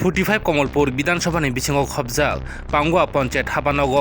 45 कमलपुर विधानसभानि बिथिङाव खबजाक पांगुआ पन्चायत हाबानग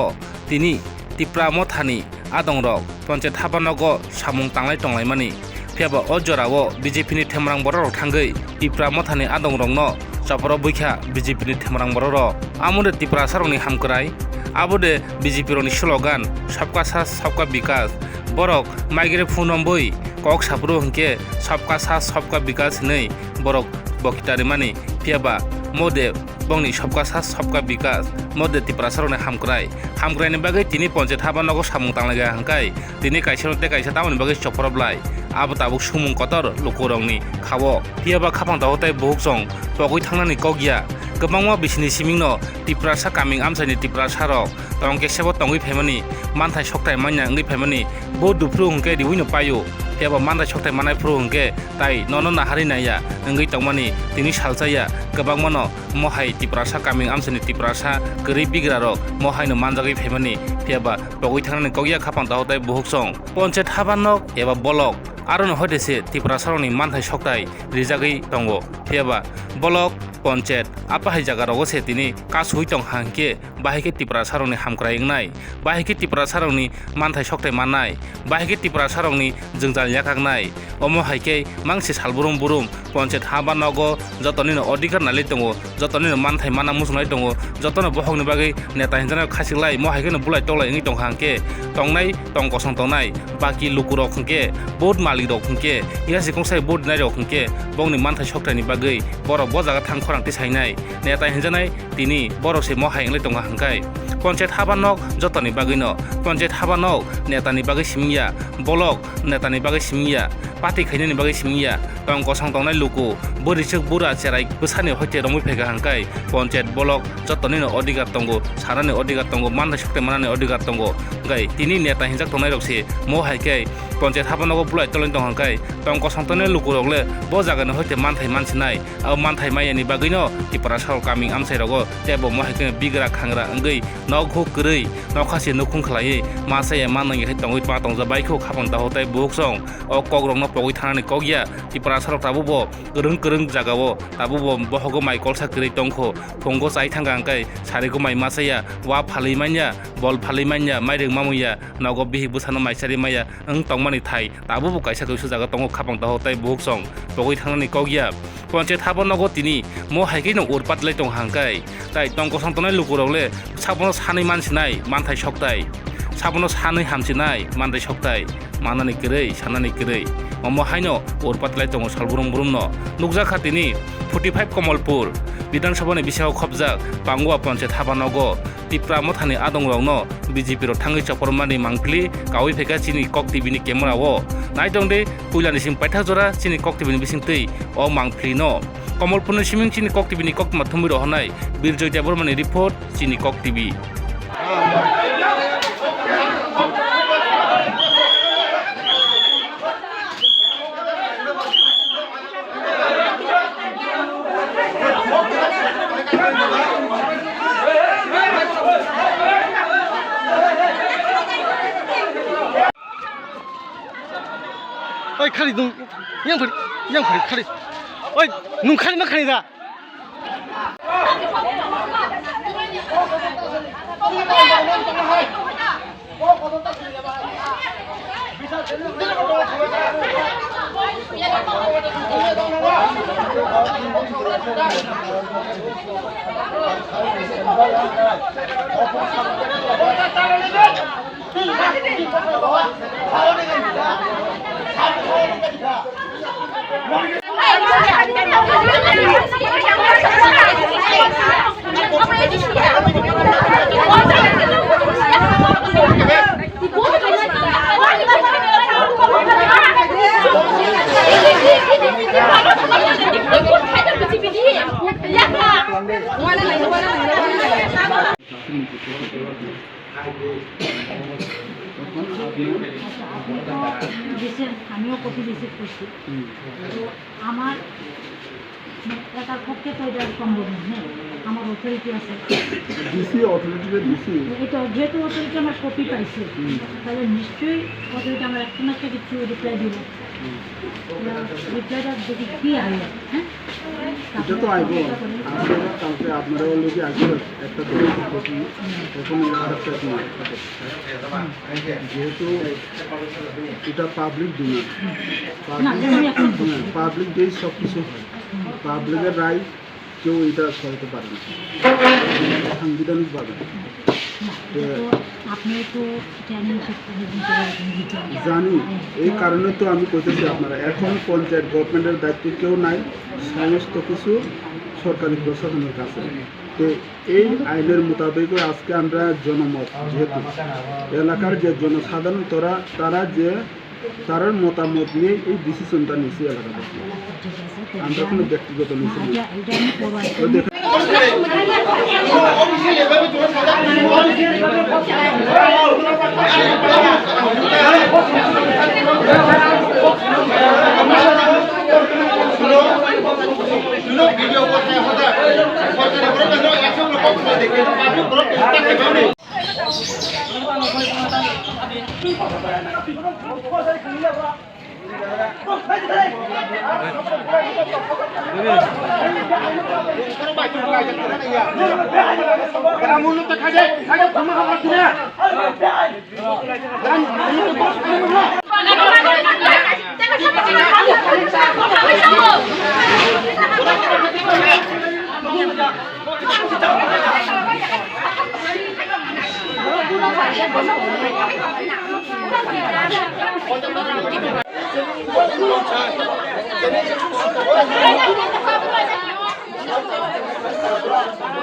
तिनि तिप्रा मथानि आदंरक पन्चायत हाबानग सामुं तांलाय टंलायमानि फियाबा अजराव बीजेपीनि थेमरां बर'र थांगै तिप्रा मथानि आदंरकनो सफर बैखा बीजेपीनि थेमरां बर'र आमुदे तिप्रा सारंनि हामक्राय आबुदे बीजेपी रनि स्लोगान सबका साथ सबका विकास बरक माइग्रे फुनम्बई कक सापुरु हंके सबका साथ सबका विकास नै बरक बकितारि मानि फियाबा मोदे बंनि सबका साथ सबका विकास मोदे तिप्रा सारंनि हामक्रायनि बागै तिनि पन्चायत हाबानगो सामुं तांलायगा हंकाय तिनि कायसेलते कायसे तामनि बागै चपरबलाय आबो ताबुक सुमुं कतर लुकुरंनि खावो फियाबा खाफां दावताय बुहुकजों पगै थांनानै कगिया गोबांवा बिसिनि सिमिंनो तिप्रासा कामिं आमसानि तिप्रासा रक तंग केसेबो तंगै फेमनि मानथाय सकथाय मान्या अंगै फेमनि बो दुफ्रु हंके दिउइनो पायो फियाबा मानथाय सकथाय मानाय फ्रु हंके ताई ननो नाहारि नाया अंगै तंमानि तिनि सालसाया गोबांमानो महाय तिप्रासा कामिं आमसानि तिप्रासा गरै बिग्रा रक महायनो मानजागै फेमनि फियाबा पगै थांनानै कगिया खाफां दावताय बुहुकजों पन्चायत हाबानग एबा बलक आरो हयदेसे तिप्रा सारंनि मानथाय सकथाय रिजागै दंगो फियाबा बलक पन्चायत आपाहाय जागारावगो से तिनि कासुइ टं हांके बाहायके तिप्रा सारंनि हामक्रायनाय बाहायके तिप्रा सारंनि मानथाय सकथाय माननाय बाहायके तिप्रा सारंनि जोंजाल याकांनाय अमहायके मांसे सालबुरुम बुरुम पन्चायत हाबानग जतनिनो अधिकार नालै दंगो जतनिनो मानथाय माना मुसुनाय दंगो जतनो बहगनि बागै नेता हिनजाना खासिलाय महायकेनो बुलाय टलाय इंगै दं हांके तंनाय टं कसं तंनाय बाकी लुकुरक हंके बोट मालिक रक हंके यासि कंसाय बोट नाय रक हंके बंनि मानथाय सकथायनि बागै बर' बजागा थां खरांथि सायनाय नेता हिनजानाय तिनि बर'से महाय इंलै दंगा हांकाय पन्चायत हाबानग जतनि बागैनो पन्चायत हाबानग नेतानि बागै सिमिया बलक नेतानि बागै सिमिया पार्टी खायनायनि बागै सिमिया टं कसं तंनाय लुकु बोरिसक बुरा चेराय बोसानि हयते रंमै फेगा हांकाय पन्चायत बलक जतनिनो अधिकार दंगो सारानि अधिकार दंगो मानथाय सकथाय मानानि अधिकार दंगो गाय तिनि नेता हिनजाक तंनाय रकसे महायके पन्चायत हाबानग बुलाय टलाय दं हांकाय टं कसं तंनाय लुकु रगले ब जागानो हयते मानथाय मानसिनाय आ मानथाय मायानि बागैनो तिप्रा सार कामिं आमसाय रगो जेबो महायके बिग्रा खांग्रा अंगै नखौ गरै नखासे नखुं खलायै मासाया मानंगै है तंगै मा तंजा बाइखौ खाफां दाहताय बुकसं अ कग्रंनो पगै थानानै कगिया तिप्रा सार ताबुबो गोरों गोरों जागावो ताबुबो बहगो माइ कलसा गरै टंखो फंगो चाइ थांगा अंकाय सारिगो माइ मासाया वा फालै मान्या बल फालै मान्या माइरें मामुया नगो बिहि बुसानो माइसारि माया ओं तंमानि थाइ ताबुबो कायसा गैसु जागा तंगो खाफां दाहताय बुकसं पगै थानानै कगिया पन्चायत हाबानग तिनि महायकेनो उरपातलाय दं हांकाय ताइ टंको संतनाय लुकुरवले साबनो सानै मानसिनाय मानथाय सकथाय साबनो सानै हामसिनाय मानथाय सकथाय मानानि गरै सानानि गरै अमहायनो उरपातलाय दं सालबुरुम बुरुमनो नुकजाखा तिनि 45 कमलपुर विधानसभानि बिसायाव खबजाक पांगुआ पन्चायत हाबानग तिप्रा मथानि आदंरावनो बीजेपी रो थाङै चपरमानि मांफ्लि गावै फेगा चिनि कक टिभिनि केमेरावो नायदंदे कुइलानि सिं पाइथा जरा चिनि कक टिभिनि बिसिं तै अ मांफ्लिनो कमलपुरनि सिमिं चिनि कक टिभिनि कक माथुमि रहनाय बिरजय देबरमानि रिपोर्ट चिनि कक टिभि ओइ खालि दं yang फरि खालि ओइ नुं खालि मा खालि दा আমিও কপি রিসিভ করছি আমার এটার পক্ষে তো এটা সম্ভব না হ্যাঁ আমার অথরিটি আছে এটা যেহেতু অথরিটি আমার কপি পাইছে তাহলে নিশ্চয়ই অথরিটি আমার একটা না কিছু রিপ্লাই দিব রিপ্লাইটা দেখি কি আইলো হ্যাঁ যে আপনারা অলরেডি আগে একটা দরখাস্ত করছি, এখন আরেকটা যেহেতু এটা পাবলিক ডিমান্ড, পাবলিক দিয়ে সব কিছু হয়, পাবলিকের রায় কেউ এটা সরাতে পারে না সাংবিধানিকভাবে। আপনি তো জানেন জানি, এই কারণে তো আমি কইতেছি আপনারা এখন পঞ্চায়েত গভর্নমেন্টের দায়িত্ব কেউ নাই, সমস্ত কিছু সরকারি প্রশাসনের কাছে। তো এই আইনের মোতাবেক আজকে আমরা জনমত, যেহেতু এলাকার যে জনসাধারণ তারা মতামত নিয়ে এই ডিসিশনটা নিচ্ছি এলাকাতে, আমরা কোনো ব্যক্তিগত নিচ্ছি না। Gracias.